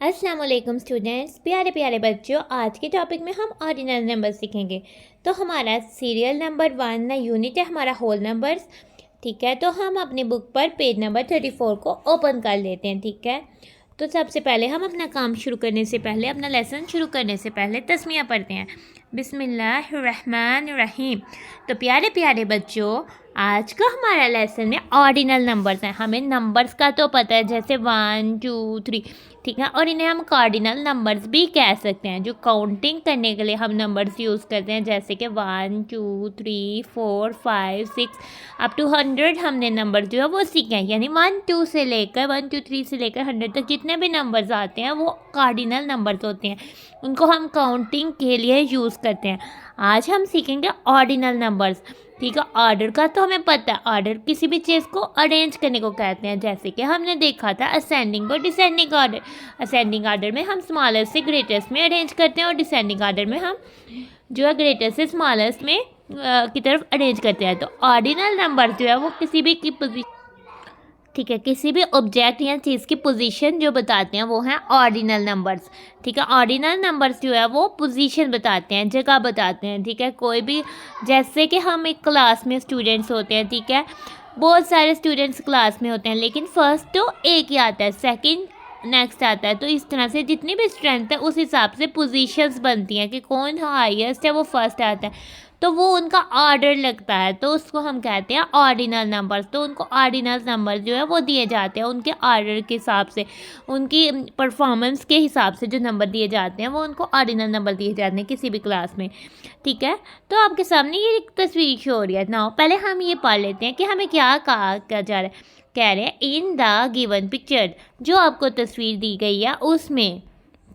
अस्सलाम वालेकुम स्टूडेंट्स, प्यारे प्यारे बच्चों। आज के टॉपिक में हम ऑर्डिनल नंबर सीखेंगे। तो हमारा सीरियल नंबर 1 ना यूनिट है हमारा होल नंबर्स। ठीक है, तो हम अपनी बुक पर पेज नंबर 34 को ओपन कर लेते हैं। ठीक है, तो सबसे पहले हम अपना काम शुरू करने से पहले, अपना लेसन शुरू करने से पहले तस्मीया पढ़ते हैं। बिस्मिल्लाहिर्रहमानिर्रहीम। तो प्यारे प्यारे बच्चों, आज का हमारा लेसन में ऑर्डिनल नंबर्स हैं। हमें नंबर्स का तो पता है, जैसे 1 2 3, ठीक है, और इन्हें हम कार्डिनल नंबर्स भी कह सकते हैं, जो काउंटिंग करने के लिए हम नंबर्स यूज़ करते हैं, जैसे कि 1 2 3 4 5 6 अप टू 100 हमने नंबर जो है वो सीखे हैं। यानी 1 2 से लेकर 1 2 3 से लेकर 100 तक जितने भी नंबर्स आते हैं वो कार्डिनल नंबर्स होते हैं, उनको हम काउंटिंग के लिए यूज़ करते हैं। आज हम सीखेंगे ऑर्डिनल नंबर्स। ठीक है, ऑर्डर का तो हमें पता है, ऑर्डर किसी भी चीज़ को अरेंज करने को कहते हैं, जैसे कि हमने देखा था असेंडिंग और डिसेंडिंग ऑर्डर। असेंडिंग ऑर्डर में हम स्मॉलेस्ट से ग्रेटेस्ट में अरेंज करते हैं, और डिसेंडिंग ऑर्डर में हम जो है ग्रेटेस्ट से स्मॉलेस्ट में की तरफ अरेंज करते हैं। तो ऑर्डिनल नंबर जो है वो किसी भी की पोजीशन, ठीक है, किसी भी ऑब्जेक्ट या चीज़ की पोजीशन जो बताते हैं वो हैं ऑर्डिनल नंबर्स। ठीक है, ऑर्डिनल नंबर्स जो है वो पोजीशन बताते हैं, जगह बताते हैं। ठीक है, कोई भी, जैसे कि हम एक क्लास में स्टूडेंट्स होते हैं, ठीक है, बहुत सारे स्टूडेंट्स क्लास में होते हैं, लेकिन फर्स्ट तो एक ही आता है, सेकंड नेक्स्ट आता है। तो इस तरह से जितनी भी स्ट्रेंथ है उस हिसाब से पोजीशंस बनती हैं कि कौन हाईएस्ट है वो फर्स्ट आता है, तो वो उनका ऑर्डर लगता है, तो उसको हम कहते हैं ऑर्डिनल नंबर्स। तो उनको ऑर्डिनल नंबर जो है वो दिए जाते हैं उनके ऑर्डर के हिसाब से, उनकी परफॉर्मेंस के हिसाब से जो नंबर दिए जाते हैं वो उनको ऑर्डिनल नंबर दिए जाते हैं किसी भी क्लास में। ठीक है, तो आपके सामने ये एक तस्वीर शो हो रही है ना। पहले हम ये पढ़ लेते हैं कि हमें क्या कहा जा रहा है। कह रहे हैं इन द गिवन पिक्चर, जो आपको तस्वीर दी गई है उसमें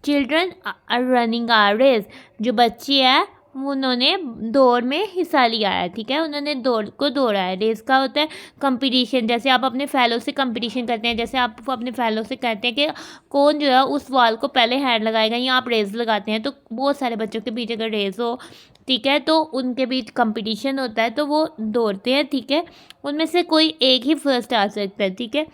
children are running our race, जो बच्चे हैं उन्होंने दौड़ में हिस्सा लिया है। ठीक है, उन्होंने दौड़ को दौड़ा है। रेस का होता है कंपटीशन, जैसे आप अपने फेलो से कंपटीशन करते हैं, जैसे आप अपने फेलो से कहते हैं कि कौन जो है उस वॉल को पहले हैंड लगाएगा, या आप रेस लगाते हैं। तो बहुत सारे बच्चों के बीच अगर रेस हो, ठीक है, तो उनके बीच कंपटीशन होता है, तो वो दौड़ते हैं। ठीक है, उनमें से कोई एक ही फर्स्ट आ सकता है। ठीक है,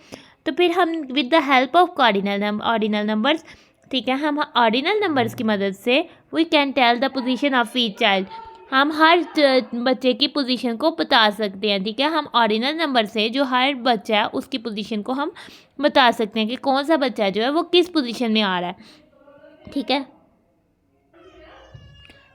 तो फिर हम with the help of ordinal numbers, ठीक है, हम ऑर्डिनल नंबर्स की मदद से we can tell the position of each child, हम हर बच्चे की पोजीशन को बता सकते हैं। ठीक है, हम ऑर्डिनल नंबर से जो हर बच्चा है उसकी पोजीशन को हम बता सकते हैं कि कौन सा बच्चा जो है वो किस पोजीशन में आ रहा है। ठीक है,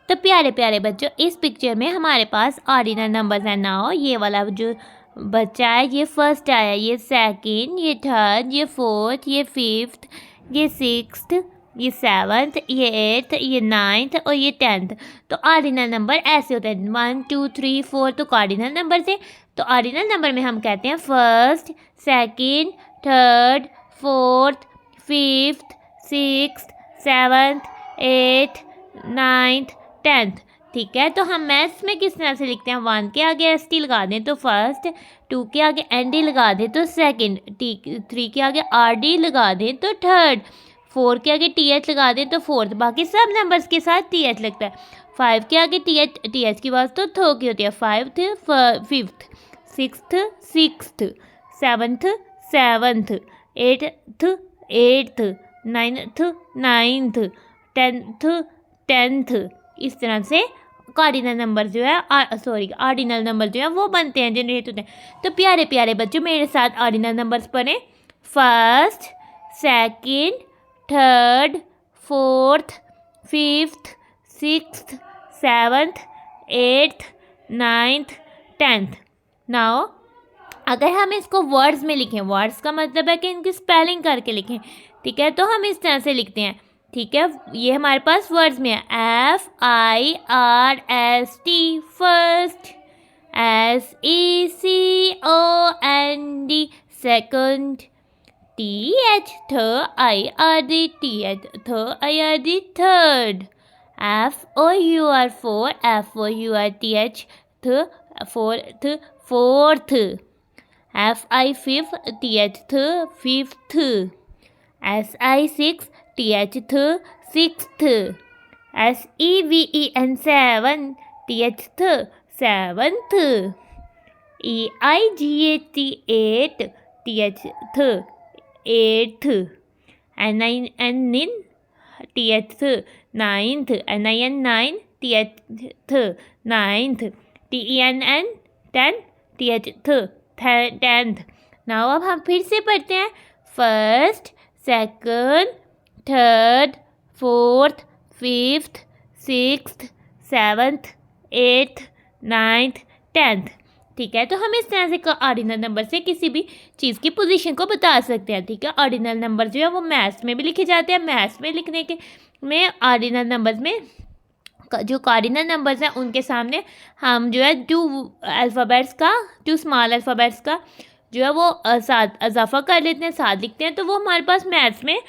तो प्यारे प्यारे बच्चों, इस पिक्चर में हमारे पास ऑर्डिनल नंबर्स हैं। नाउ ये वाला जो बच्चा है ये फर्स्ट आया, ये सेकंड, ये थर्ड, ये फोर्थ, ये फिफ्थ, ये सिक्स्थ, ये सेवन्थ, ये एट्थ, ये नाइन्थ और ये 10th। तो ऑर्डिनल नंबर ऐसे होते हैं, 1 2 3 4 तो ऑर्डिनल नंबर से। तो ऑर्डिनल नंबर में हम कहते हैं first, second, third, fourth, fifth, sixth, seventh, eighth, ninth, 10th। ठीक है, तो हम मैथ्स में किस तरह से लिखते हैं, 1 के आगे एस टी लगा दें तो फर्स्ट, 2 के आगे एन डी लगा दें तो सेकंड, 3 के आगे आर डी लगा दें तो थर्ड, 4 के आगे टी एच लगा दें तो फोर्थ, बाकी सब नंबर्स के साथ टी एच लगता है। 5 के आगे टी एच की बात तो थो की होती है, 5th 5th, 6th 7th 8th 8th, 9th 10th। इस तरह से कार्डिनल नंबर जो है ऑर्डिनल नंबर जो है वो बनते हैं, जनरेट होते हैं। तो प्यारे प्यारे बच्चों मेरे साथ ऑर्डिनल नंबर्स पढ़ें, first, second, third, fourth, fifth, sixth, seventh, eighth, ninth, 10th। Now अगर हम इसको वर्ड्स में लिखें, वर्ड्स का मतलब है कि इनकी स्पेलिंग करके लिखें। ठीक है, तो हम इस तरह से लिखते हैं। ठीक है, ये हमारे पास वर्ड्स में है, FIRST first, SECOND second, THIRD third, FOUR4 fourth, FIFTH fifth, SI6TH sixth, SEVEN7TH seventh, EIGHT eighth, eighth, NIN TH ninth, NIN 9 TH ninth, TENN 10 TH tenth। Now अब हम फिर से पढ़ते हैं first, second, third, fourth, fifth, sixth, seventh, eighth, ninth, tenth. ठीक है, तो हम इस तरह से ऑर्डिनल नंबर से किसी भी चीज़ की पोजीशन को बता सकते हैं। ठीक है, ऑर्डिनल नंबर जो है वो मैथ्स में भी लिखे जाते हैं। मैथ्स में लिखने के में ऑर्डिनल नंबर्स में जो कार्डिनल नंबर्स हैं उनके सामने हम जो है टू स्मॉल अल्फ़ाबेट्स का जो है वो इजाफा कर लेते हैं, साथ लिखते हैं, तो वो हमारे पास मैथ्स में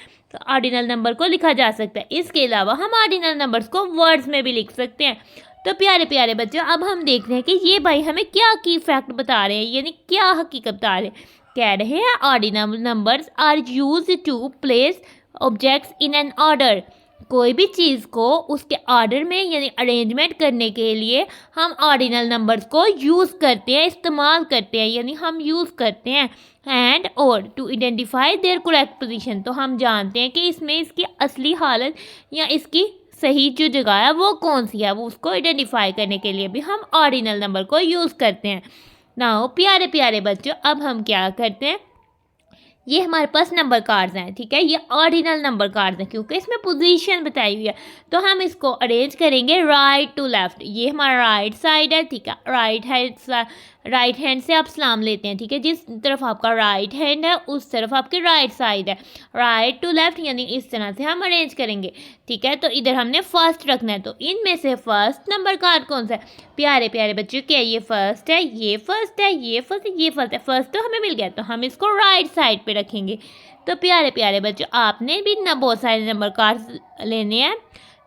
ऑर्डिनल नंबर को लिखा जा सकता है। इसके अलावा हम ऑर्डिनल नंबर्स को वर्ड्स में भी लिख सकते हैं। तो प्यारे प्यारे बच्चों, अब हम देख रहे हैं कि ये भाई हमें क्या की फैक्ट बता रहे हैं, यानी क्या हकीकत बता रहे हैं। कह रहे हैं ordinal numbers are use to place objects in an order. कोई भी चीज़ को उसके ऑर्डर में यानी अरेंजमेंट करने के लिए हम ऑर्डिनल नंबर्स को यूज़ करते हैं, इस्तेमाल करते हैं, यानी हम यूज़ करते हैं। एंड और to identify their correct position, तो हम जानते हैं कि इसमें इसकी असली हालत या इसकी सही जो जगह है वो कौन सी है, वो उसको आइडेंटिफाई करने के लिए भी हम ऑर्डिनल नंबर को यूज़ करते हैं। नाउ प्यारे प्यारे बच्चों, अब हम क्या करते हैं, ये हमारे पास नंबर कार्ड्स हैं। ठीक है, ये ऑर्डिनल नंबर कार्ड्स हैं क्योंकि इसमें पोजीशन बताई हुई है। तो हम इसको अरेंज करेंगे राइट टू लेफ्ट। ये हमारा राइट साइड है। ठीक है, राइट हैंड से आप सलाम लेते हैं। ठीक है, जिस तरफ आपका राइट हैंड है उस तरफ आपकी राइट साइड है। राइट टू लेफ्ट यानी इस तरह से हम अरेंज करेंगे। ठीक है, तो इधर हमने फर्स्ट रखना है। तो इनमें से फर्स्ट नंबर कार्ड कौन सा है प्यारे प्यारे बच्चों? क्या ये फर्स्ट है, ये फर्स्ट है, ये फर्स्ट है, ये फर्स्ट है? फर्स्ट तो हमें मिल गया, तो हम इसको राइट साइड पे रखेंगे। तो प्यारे प्यारे बच्चों, आपने भी ना बहुत सारे नंबर कार्ड्स लेने हैं।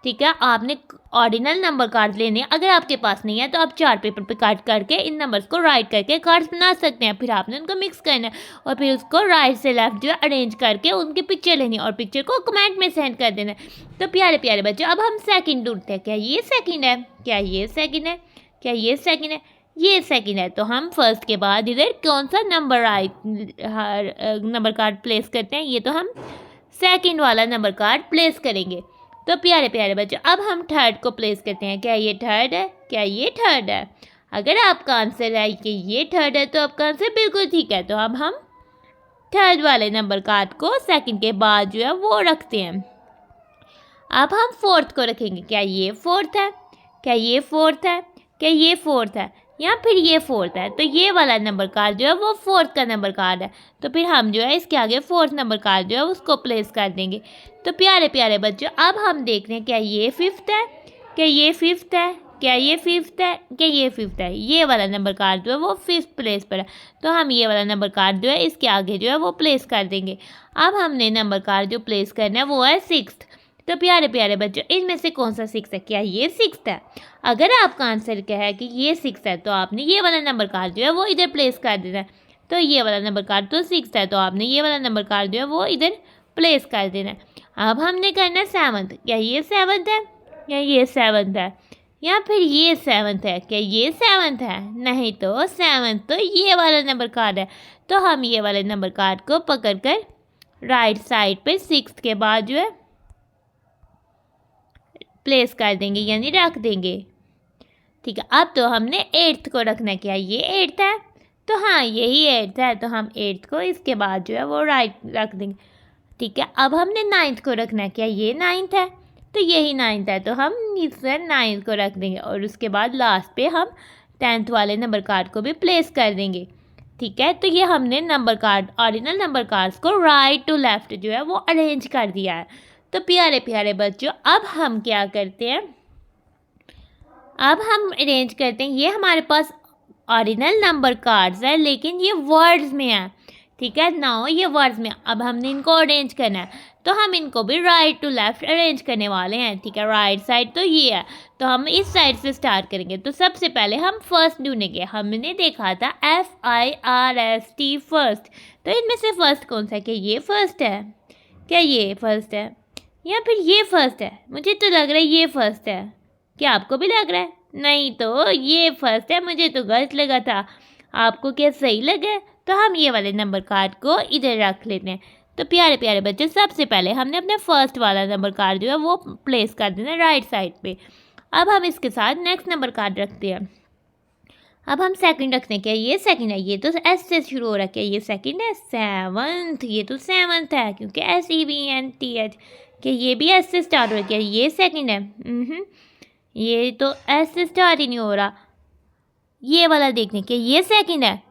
ठीक है, आपने ऑर्डिनल नंबर कार्ड लेने हैं। अगर आपके पास नहीं है तो आप चार्ट पेपर पे काट करके इन नंबर्स को राइट करके कार्ड्स बना सकते हैं। फिर आपने उनको मिक्स करना है और फिर उसको राइट से लेफ्ट जो है अरेंज करके उनकी पिक्चर लेनी है और पिक्चर को कमेंट में सेंड कर देना है। तो प्यारे प्यारे बच्चों, अब हम सेकंड ढूंढते हैं। क्या ये सेकंड है? क्या ये सेकंड है? क्या ये सेकंड है? ये सेकंड है। तो हम फर्स्ट के बाद इधर कौन सा नंबर कार्ड प्लेस करते हैं? ये तो हम सेकंड वाला नंबर कार्ड प्लेस करेंगे। तो प्यारे प्यारे बच्चों, अब हम थर्ड को प्लेस करते हैं। क्या ये थर्ड है? क्या ये थर्ड है? अगर आपका आंसर है कि ये थर्ड है तो आपका आंसर बिल्कुल ठीक है। तो अब हम थर्ड वाले नंबर कार्ड को सेकंड के बाद जो है वो रखते हैं। अब हम फोर्थ को रखेंगे। क्या ये फोर्थ है? क्या ये फोर्थ है? क्या ये फोर्थ है? या फिर ये फोर्थ है? तो ये वाला नंबर कार्ड जो है वो फोर्थ का नंबर कार्ड है। तो फिर हम जो है इसके आगे फोर्थ नंबर कार्ड जो है उसको प्लेस कर देंगे। तो प्यारे प्यारे बच्चों, अब हम देख रहे हैं क्या ये फिफ्थ है? क्या ये फिफ्थ है? क्या ये फिफ्थ है? क्या ये फिफ्थ है? ये वाला नंबर कार्ड जो है वो फिफ्थ प्लेस पर है। तो हम ये वाला नंबर कार्ड जो है इसके आगे जो है वो प्लेस कर देंगे। अब हमने नंबर कार्ड जो प्लेस करना है वो है सिक्स्थ। तो प्यारे प्यारे बच्चों, इनमें से कौन सा सिक्स है? क्या ये सिक्स है? अगर आपका आंसर क्या है कि ये सिक्स है तो आपने ये वाला नंबर कार्ड जो है वो इधर प्लेस कर देना है। तो ये वाला नंबर कार्ड तो सिक्स है तो आपने ये वाला नंबर कार्ड जो है वो इधर प्लेस कर देना है। अब हमने करना है सेवन्थ। क्या ये सेवन्थ है? या ये सेवन्थ है? या फिर ये सेवन्थ है? क्या ये सेवन्थ है? नहीं, तो सेवन्थ तो ये वाला नंबर कार्ड है। तो हम ये वाले नंबर कार्ड को पकड़ कर राइट साइड पे सिक्स के बाद जो है प्लेस कर देंगे यानी रख देंगे। ठीक है, अब तो हमने एट्थ को रखना है। क्या ये एट्थ है? तो हाँ, यही एट्थ है। तो हम एट्थ को इसके बाद जो है वो राइट रख देंगे। ठीक है, अब हमने नाइन्थ को रखना है। क्या ये नाइन्थ है? तो यही नाइन्थ है। तो हम इसमें नाइन्थ को रख देंगे और उसके बाद लास्ट पे हम टेंथ वाले नंबर कार्ड को भी प्लेस कर देंगे। ठीक है, तो ये हमने number card ordinal number cards को राइट टू लेफ्ट जो है वो अरेंज कर दिया है। तो प्यारे प्यारे बच्चों, अब हम क्या करते हैं, अब हम अरेंज करते हैं। ये हमारे पास ऑर्डिनल नंबर कार्ड्स है लेकिन ये वर्ड्स में है। ठीक है, नाउ ये वर्ड्स में, अब हमने इनको अरेंज करना है। तो हम इनको भी राइट टू लेफ्ट अरेंज करने वाले हैं। ठीक है, राइट साइड तो ये है तो हम इस साइड से स्टार्ट करेंगे। तो सबसे पहले हम फर्स्ट ढूंढेंगे। हमने देखा था FIRST फर्स्ट। तो इनमें से फर्स्ट कौन सा है? क्या ये फर्स्ट है? क्या ये फर्स्ट है? या फिर ये फर्स्ट है? मुझे तो लग रहा है ये फर्स्ट है। क्या आपको भी लग रहा है? नहीं, तो ये फर्स्ट है। मुझे तो गलत लगा था। आपको क्या सही लगा? तो हम ये वाले नंबर कार्ड को इधर रख लेते हैं। तो प्यारे प्यारे बच्चे सबसे पहले हमने अपने फर्स्ट वाला नंबर कार्ड जो है वो प्लेस कर देना राइट साइड पे। अब हम इसके साथ नेक्स्ट नंबर कार्ड रखते हैं। अब हम सेकंड रखते हैं, क्या ये सेकंड है? ये तो एस से शुरू हो रहा है, क्या ये सेकंड है? सेवंथ, ये तो सेवंथ है क्योंकि SEVENTH। क्या ये भी एस से स्टार्ट हो रहा है? क्या ये सेकंड है? ये तो एस से स्टार्ट ही नहीं हो रहा। ये वाला देखने के ये सेकंड है,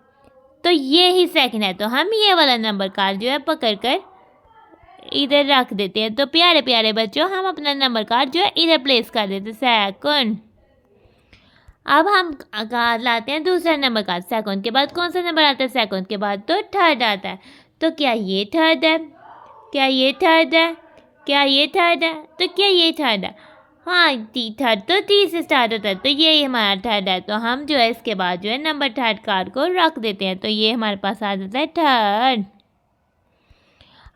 तो ये ही सेकंड है, तो हम ये वाला नंबर कार्ड जो है पकड़ कर इधर रख देते हैं। तो प्यारे प्यारे बच्चों हम अपना नंबर कार्ड जो है इधर प्लेस कर देते हैं, सेकंड। अब हम कार्ड लाते हैं दूसरा नंबर कार्ड। सेकंड के बाद कौन सा नंबर आता है? सेकंड के बाद तो थर्ड आता है। तो क्या ये थर्ड है? क्या ये थर्ड है? क्या ये थर्ड है? तो क्या ये थर्ड है? हाँ, थर्ड तो टी से स्टार्ट होता है, तो ये हमारा थर्ड है। तो हम जो है इसके बाद जो है नंबर थर्ड कार्ड को रख देते हैं, तो ये हमारे पास आ जाता है थर्ड।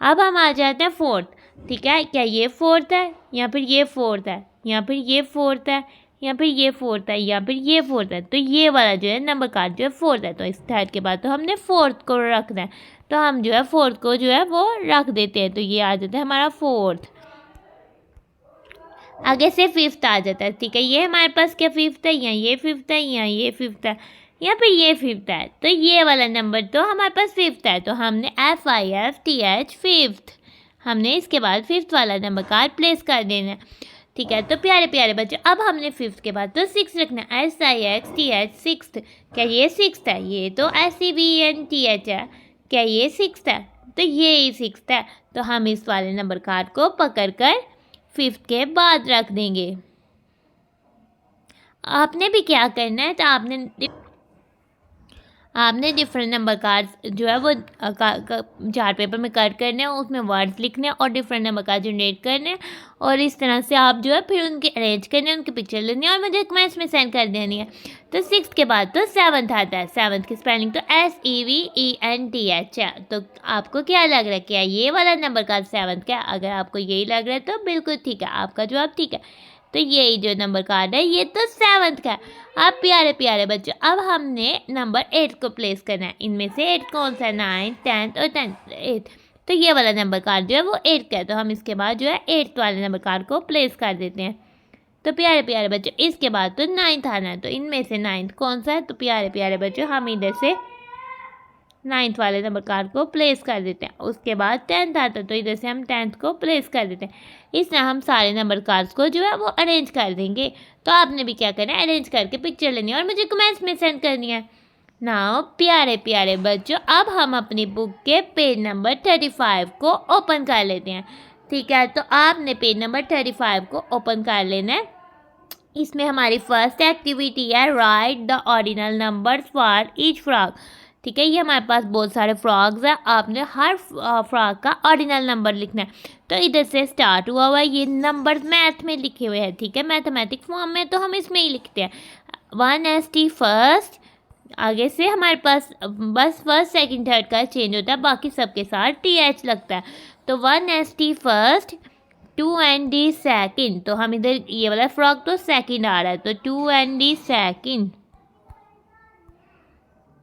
अब हम आ जाते हैं फोर्थ। ठीक है, क्या ये फोर्थ है? या फिर ये फोर्थ है? या फिर ये फोर्थ है? या फिर ये फोर्थ है? या फिर ये फोर्थ है? तो ये वाला जो है नंबर कार्ड जो है फोर्थ है। तो इस थर्ड के बाद तो हमने फोर्थ को रखना है, तो हम जो है फोर्थ को जो है वो रख देते हैं, तो ये आ जाता है हमारा फोर्थ। आगे से फिफ्थ आ जाता है। ठीक है, ये हमारे पास क्या फिफ्थ है? या ये फिफ्थ है? या ये फिफ्थ है? या फिर ये फिफ्थ है? तो ये वाला नंबर तो हमारे पास फिफ्थ है, तो हमने FIFTH फिफ्थ, हमने इसके बाद फिफ्थ वाला नंबर कार्ड प्लेस कर देना है। ठीक है, तो प्यारे प्यारे बच्चों अब हमने फिफ्थ के बाद तो सिक्स रखना है, SIXTH सिक्स्थ। क्या ये सिक्स्थ है? ये तो SEVENTH है। क्या ये सिक्स्थ है? तो ये ही सिक्स्थ है, तो हम इस वाले नंबर कार्ड को पकड़ कर फिफ्थ के बाद रख देंगे। आपने भी क्या करना है, तो आपने डिफरेंट नंबर कार्ड्स जो है वो चार्ट पेपर में कट करने हैं, उसमें वर्ड्स लिखने हैं और डिफरेंट नंबर कार्ड जनरेट करने हैं, और इस तरह से आप जो है फिर उनके अरेंज करने हैं, उनकी पिक्चर लेनी है और मुझे कमेंट्स में सेंड कर देनी है। तो सिक्स के बाद तो सेवन्थ आता है। सेवन्थ की स्पेलिंग तो SEVENTH है। तो आपको क्या लग रहा है, क्या ये वाला नंबर कार्ड सेवन्थ का? अगर आपको यही लग रहा है तो बिल्कुल ठीक है, आपका जवाब ठीक है। तो यही जो नंबर कार्ड है ये तो सेवन्थ का है। अब प्यारे प्यारे बच्चों अब हमने नंबर 8 को प्लेस करना है। इनमें से 8 कौन सा है? 9th 10th और 8th। तो ये वाला नंबर कार्ड जो है वो 8 का है, तो हम इसके बाद जो है 8th वाले नंबर कार्ड को प्लेस कर देते हैं। तो प्यारे प्यारे बच्चों इसके बाद तो 9th आना है, तो इनमें से 9th कौन सा है? तो प्यारे प्यारे बच्चों हम इधर से 9th वाले नंबर कार्ड को प्लेस कर देते हैं। उसके बाद 10th आता है, तो इधर से हम 10th को प्लेस कर देते हैं। इस तरह हम सारे नंबर कार्ड्स को जो है वो अरेंज कर देंगे। तो आपने भी क्या करना है, अरेंज करके पिक्चर लेनी है और मुझे कमेंट्स में सेंड करनी है। नाउ प्यारे प्यारे बच्चों अब हम अपनी बुक के पेज नंबर 35 को ओपन कर लेते हैं। ठीक है, तो आपने पेज नंबर 35 को ओपन कर लेना है। इसमें हमारी फर्स्ट एक्टिविटी है right the ordinal numbers for each frog. ठीक है, ये हमारे पास बहुत सारे फ्रॉग्स हैं, आपने हर फ्रॉग का ऑर्डिनल नंबर लिखना है। तो इधर से स्टार्ट हुआ हुआ है, ये नंबर्स मैथ में लिखे हुए हैं। ठीक है, मैथमेटिक फॉर्म में तो हम इसमें ही लिखते हैं 1ST फर्स्ट। आगे से हमारे पास बस फर्स्ट सेकंड थर्ड का चेंज होता है, बाकी सबके साथ TH लगता है। तो 1ST फर्स्ट 2ND सेकंड, तो हम इधर ये वाला फ्रॉग तो सेकंड आ रहा है, तो 2ND second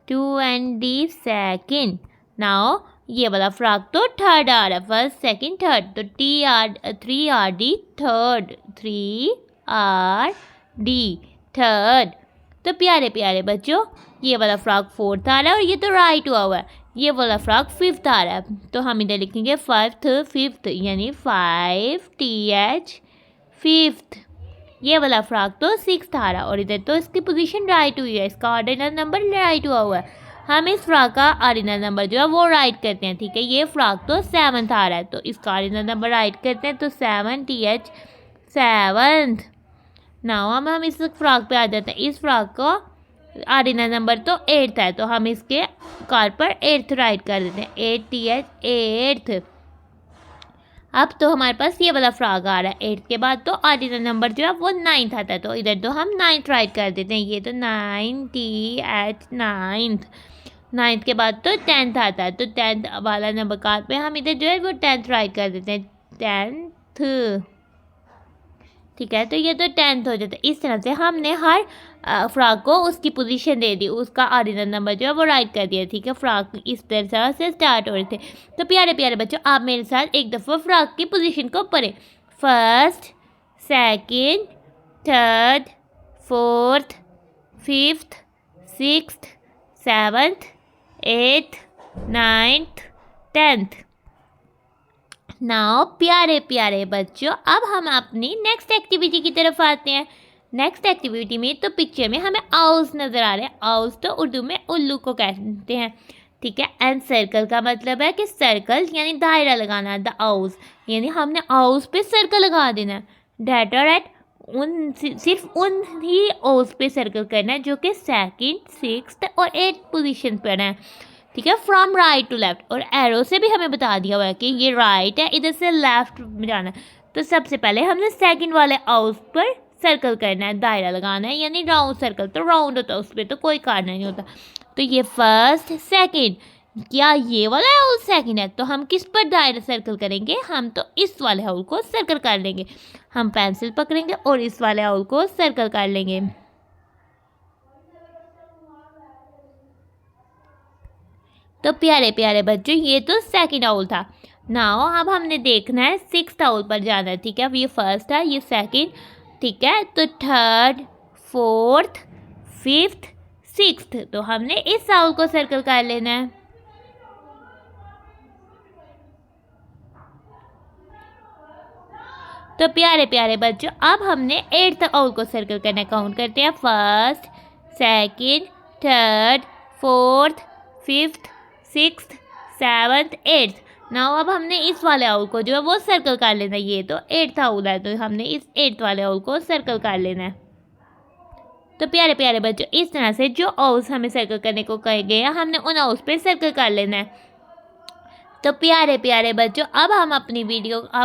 2ND second. Now ये वाला फ्रॉग तो थर्ड आ रहा है, फर्स्ट सेकंड थर्ड, तो 3RD थर्ड 3RD थर्ड। तो प्यारे प्यारे बच्चों ये वाला फ्रॉग फोर्थ आ रहा है और ये तो राइट हुआ है। ये वाला फ्रॉग फिफ्थ आ रहा है, तो हम इधर लिखेंगे फिफ्थ यानी 5TH फिफ्थ। ये वाला फ्रॉग तो सिक्स्थ आ रहा है और इधर तो इसकी पोजीशन राइट हुई है, इसका ऑर्डिनल नंबर राइट हुआ है। हम इस फ्रॉग का ऑर्डिनल नंबर जो है वो राइट करते हैं। ठीक है, ये फ्रॉग तो सेवन्थ आ रहा है, तो इसका ऑर्डिनल नंबर राइट करते हैं, तो 7TH सेवन्थ। नाउ हम इस फ्रॉग पे आ जाते हैं। इस फ्रॉग का ऑर्डिनल नंबर तो 8th है, तो हम इसके कार्ड पर 8th राइट कर देते हैं, 8TH 8th। अब तो हमारे पास ये वाला फ्रॉग आ रहा है 8th के बाद, तो ऑर्डिनल नंबर जो है वो 9th आता है, तो इधर तो हम 9th राइट कर देते हैं। ये तो 9TH 9th। 9th के बाद तो 10th आता है, तो 10th वाला नंबर कार्ड पे हम इधर जो है वो 10th राइट कर देते हैं, 10th। ठीक है, तो ये तो 10th हो जाता है। इस तरह से हमने हर फ्रॉक को उसकी पोजीशन दे दी, उसका ऑर्डिनल नंबर जो है वो राइट कर दिया। ठीक है, फ्रॉक इस तरह से स्टार्ट हो रहे थे। तो प्यारे प्यारे बच्चों, आप मेरे साथ एक दफ़ा फ्रॉक की पोजीशन को पढ़ें। First, second, third, fourth, fifth, sixth, seventh, eighth, ninth, tenth. Now प्यारे प्यारे बच्चों, अब हम अपनी नेक्स्ट एक्टिविटी की तरफ आते हैं। नेक्स्ट एक्टिविटी में तो पिक्चर में हमें आउस नज़र आ रहे हैं। आउस तो उर्दू में उल्लू को कहते हैं। ठीक है, एंड सर्कल का मतलब है कि सर्कल यानी दायरा लगाना। द आउस यानी हमने आउस पे सर्कल लगा देना है। डेट और एट सिर्फ उन ही आउस पे सर्कल करना है जो कि सेकंड, सिक्स्थ और एट्थ पोजीशन पर है। ठीक है, फ्रॉम राइट टू लेफ्ट, और एरो से भी हमें बता दिया हुआ है कि ये राइट है, इधर से लेफ्ट में जाना है। तो सबसे पहले हमने सेकंड वाले आउस पर सर्कल करना है, दायरा लगाना है, यानी राउंड सर्कल। तो राउंड होता है, उस पर तो कोई काटना नहीं होता। तो ये फर्स्ट, सेकंड, क्या ये वाला हाउल सेकंड है? तो हम किस पर दायरा सर्कल करेंगे? हम तो इस वाले हाउल को सर्कल कर लेंगे। हम पेंसिल पकड़ेंगे और इस वाले हाउल को सर्कल कर लेंगे। तो प्यारे प्यारे बच्चों, ये तो सेकंड हाउल था। नाउ अब हमने देखना है सिक्स्थ हाउल पर जाना है। ठीक है, ये फर्स्ट है, ये सेकंड। ठीक है, तो थर्ड, फोर्थ, फिफ्थ, सिक्स्थ, तो हमने इस हाउल को सर्कल कर लेना है। तो प्यारे प्यारे बच्चों, अब हमने एट्थ हाउल को सर्कल करना। काउंट करते हैं, first, second, third, fourth, fifth, sixth, seventh, eighth. Now अब हमने इस वाले हाउल को जो है वो सर्कल कर लेना है। ये तो एट्थ हाउल है, तो हमने इस एट्थ वाले हाउल को सर्कल कर लेना है। तो प्यारे प्यारे बच्चों, इस तरह से जो हाउस हमें सर्कल करने को कहे गए हैं, हमने उन हाउस पे सर्कल कर लेना है। तो प्यारे प्यारे बच्चों, अब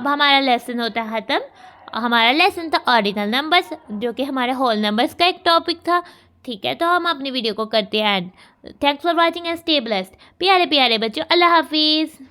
हमारा लेसन होता है ख़त्म। हमारा लेसन था ऑर्डिनल नंबर्स, जो कि हमारे होल नंबर्स का एक टॉपिक था। ठीक है, तो हम अपनी वीडियो को करते हैं and. Thanks for watching and stay blessed. प्यारे प्यारे बच्चों, अल्लाह हाफिज़।